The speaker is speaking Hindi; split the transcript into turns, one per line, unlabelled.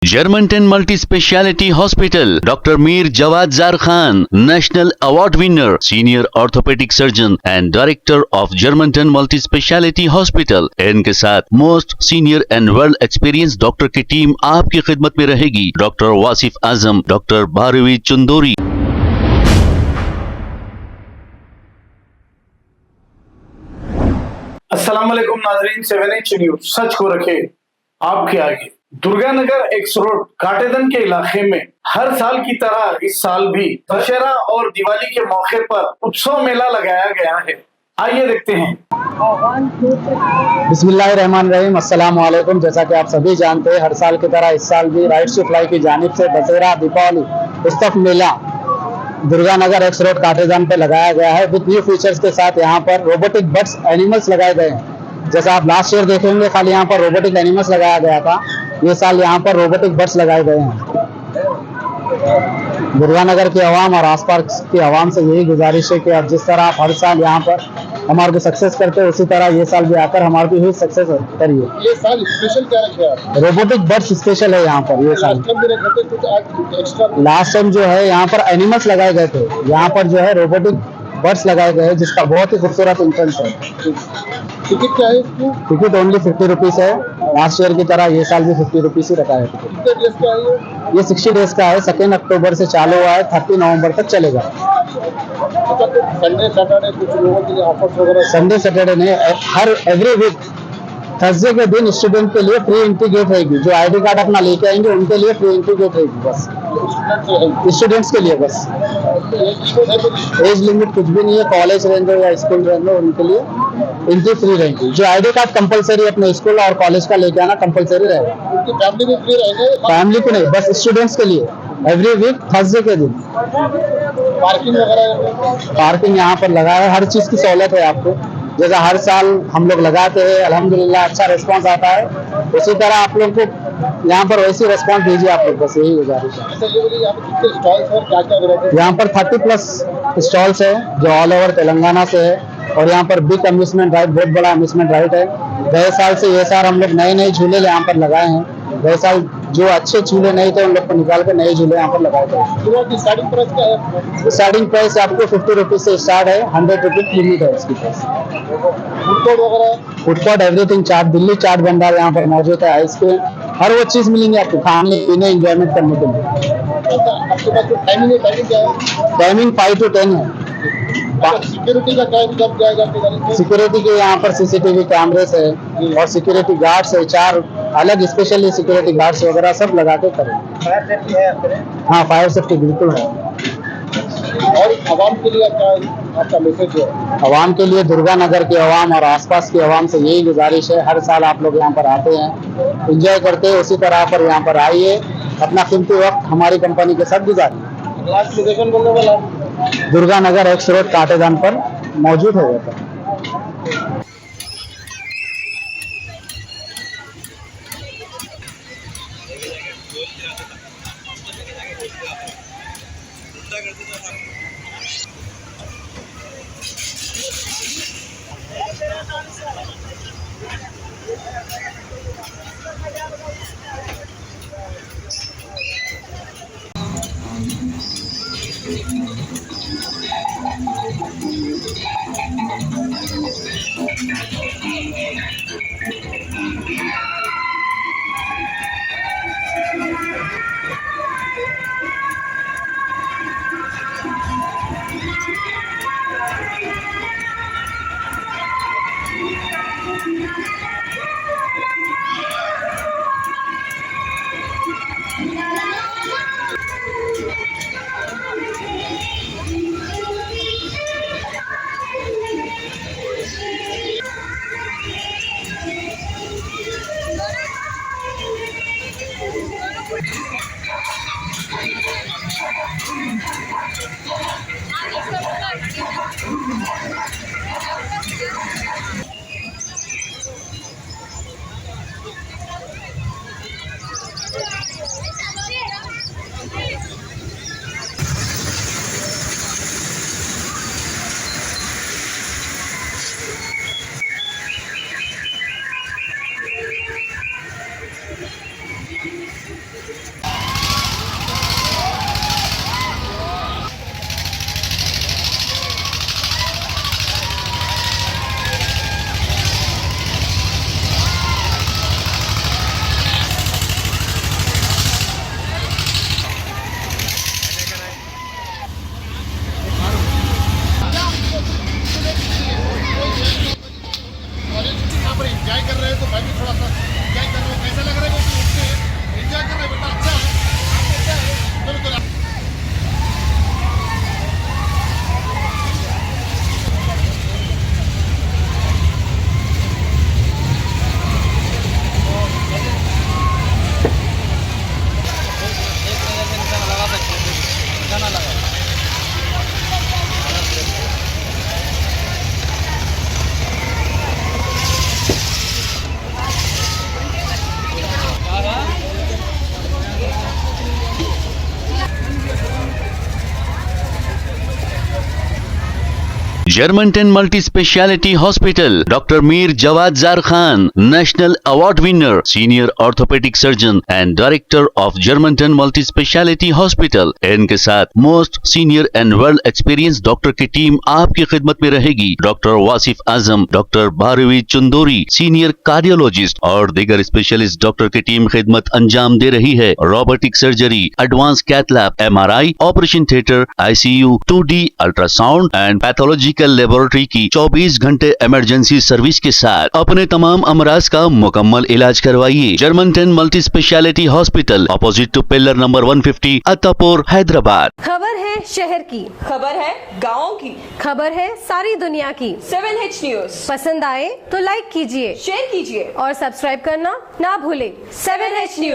Germantown Multi Speciality Hospital, Dr. Mir Jawad Zar Khan, National Award winner, Senior Orthopedic Surgeon and Director of Germantown Multi Speciality Hospital। इनके साथ most senior and well experience doctor की टीम आपकी खिदमत में रहेगी। Doctor Wasif Azam, doctor Bharvi Chandori.
अस्सलाम वालेकुम नाजरीन, 7H न्यूज सच को रखे आपके आगे। दुर्गानगर एक्स रोड काटेदन के इलाके में हर साल की तरह इस साल भी दशहरा और दिवाली के मौके पर उत्सव मेला लगाया गया है। आइए देखते हैं।
बिस्मिल्लाहिर्रहमानिर्रहीम, अस्सलाम वालेकुम। जैसा कि आप सभी जानते हैं, हर साल की तरह इस साल भी राइट्स टू फ्लाई की जानिब से दशहरा दीपावली उत्सव मेला दुर्गानगर एक्स रोड काटेदान पे लगाया गया है विद न्यू फीचर्स के साथ। यहाँ पर रोबोटिक बर्ड्स एनिमल्स लगाए गए हैं। जैसा आप लास्ट ईयर देखेंगे खाली यहाँ पर रोबोटिक एनिमल्स लगाया गया था, ये साल यहाँ पर रोबोटिक बर्ड्स लगाए गए हैं। दुर्गानगर की आवाम और आसपास की आवाम से यही गुजारिश है कि आप जिस तरह आप हर साल यहाँ पर हमारे को सक्सेस करते हैं, उसी तरह ये साल भी आकर हमारे भी हुई सक्सेस करिए।
ये साल स्पेशल क्या रखे आप?
रोबोटिक बर्ड्स स्पेशल है यहाँ पर ये साल। लास्ट टाइम जो है यहाँ पर एनिमल्स लगाए गए थे, यहाँ पर जो है रोबोटिक बर्ड्स लगाए गए हैं, जिसका बहुत ही खूबसूरत इंट्रेंस है।
टिकट क्या है इसकी?
टिकट ओनली 50 रुपीज़ है। लास्ट ईयर की तरह ये साल भी 50 रुपीज़ ही रखा है।
कितने डेज का है
ये 60 डेज का है। 2 अक्टूबर से चालू हुआ है, 30 नवंबर तक चलेगा।
संडे सैटरडे कुछ लोगों के लिए ऑफर्स वगैरह?
संडे सैटरडे नहीं, हर एवरी वीक थर्सडे के दिन स्टूडेंट के लिए फ्री एंट्री गेट रहेगी। जो आईडी कार्ड अपना लेके आएंगे उनके लिए फ्री एंट्री गेट रहेगी, बस स्टूडेंट्स के लिए बस। एज लिमिट कुछ भी नहीं है, कॉलेज रहेंगे या स्कूल रहेंगे उनके लिए एंट्री फ्री रहेगी। जो आईडी कार्ड कंपलसरी अपने स्कूल और कॉलेज का लेके आना कंपलसरी रहेगा।
उनकी फैमिली भी फ्री रहेंगे?
फैमिली को नहीं, बस स्टूडेंट्स के लिए एवरी वीक थर्सडे के दिन।
पार्किंग वगैरह?
पार्किंग यहाँ पर लगा है, हर चीज की सहूलत है आपको। जैसा हर साल हम लोग लगाते हैं, अल्हम्दुलिल्लाह अच्छा रिस्पांस आता है, उसी तरह आप लोग को यहाँ पर वैसे रिस्पांस दीजिए आप लोग, बस यही गुजारिश है। यहाँ पर 30+ स्टॉल्स है जो ऑल ओवर तेलंगाना से है, और यहाँ पर बिग अम्यूजमेंट राइड, बहुत बड़ा अम्यूजमेंट राइड है। गए साल से ये साल हम लोग नए नए झूले यहाँ पर लगाए हैं। गए साल जो अच्छे झूले नहीं थे उन लोग को निकाल कर नए झूले यहाँ पर लगाए गए।
स्टार्टिंग प्राइस क्या है?
स्टार्टिंग प्राइस आपको 50 रुपीज से स्टार्ट है, 100 रुपीज लिमिट है इसकी प्राइस।
फूड कोर्ट वगैरह?
फूड कोर्ट एवरीथिंग, चाट, दिल्ली चाट भंडार यहाँ पर मौजूद है। आइसक्रीम, हर वो चीज मिलेंगी आपको खाने पीने एंजॉयमेंट करने के लिए।
आपके पास टाइमिंग क्या है?
टाइमिंग 5 to 10 है।
सिक्योरिटी का टाइम कब जाएगा?
सिक्योरिटी के यहाँ पर CCTV कैमरेस है और सिक्योरिटी गार्ड्स है, 4 अलग स्पेशली सिक्योरिटी गार्ड्स वगैरह सब लगा के करें।
फायर सेफ्टी है आपके?
हाँ, फायर सेफ्टी बिल्कुल है।
और आवाम के लिए क्या आपका मैसेज है?
आवाम के लिए, दुर्गानगर के आवाम और आसपास के आवाम से यही गुजारिश है, हर साल आप लोग यहाँ पर आते हैं, एंजॉय करते हैं, उसी तरह पर यहाँ पर आइए, अपना कीमती वक्त हमारी कंपनी के साथ गुजारिए।
लास्ट लोकेशन बोलने वाला?
दुर्गानगर एक्स रोड काटेदान पर मौजूद है।
Germanten multi speciality hospital, doctor Mir Jawad Zar Khan, national award winner, senior orthopaedic surgeon and director of Germanten multi speciality hospital. इनके साथ most senior and world experience doctor की टीम आपकी खिदमत में रहेगी। Doctor Wasif Azam, doctor Bharvi Chandori, senior cardiologist और दीगर स्पेशलिस्ट डॉक्टर की टीम खिदमत अंजाम दे रही है। Robotic surgery, advance cath lab, MRI, operation theatre, ICU, 2D ultrasound and pathological laboratory की 24 घंटे इमरजेंसी सर्विस के साथ अपने तमाम अमराज का मुकम्मल इलाज करवाइए। Germanten multi speciality hospital, opposite to pillar number 150, Attapur, Hyderabad.
खबर है शहर की,
खबर है गाँव की,
खबर है सारी दुनिया की।
7H न्यूज
पसंद आए तो लाइक कीजिए,
शेयर कीजिए
और सब्सक्राइब करना ना भूले।
7H news.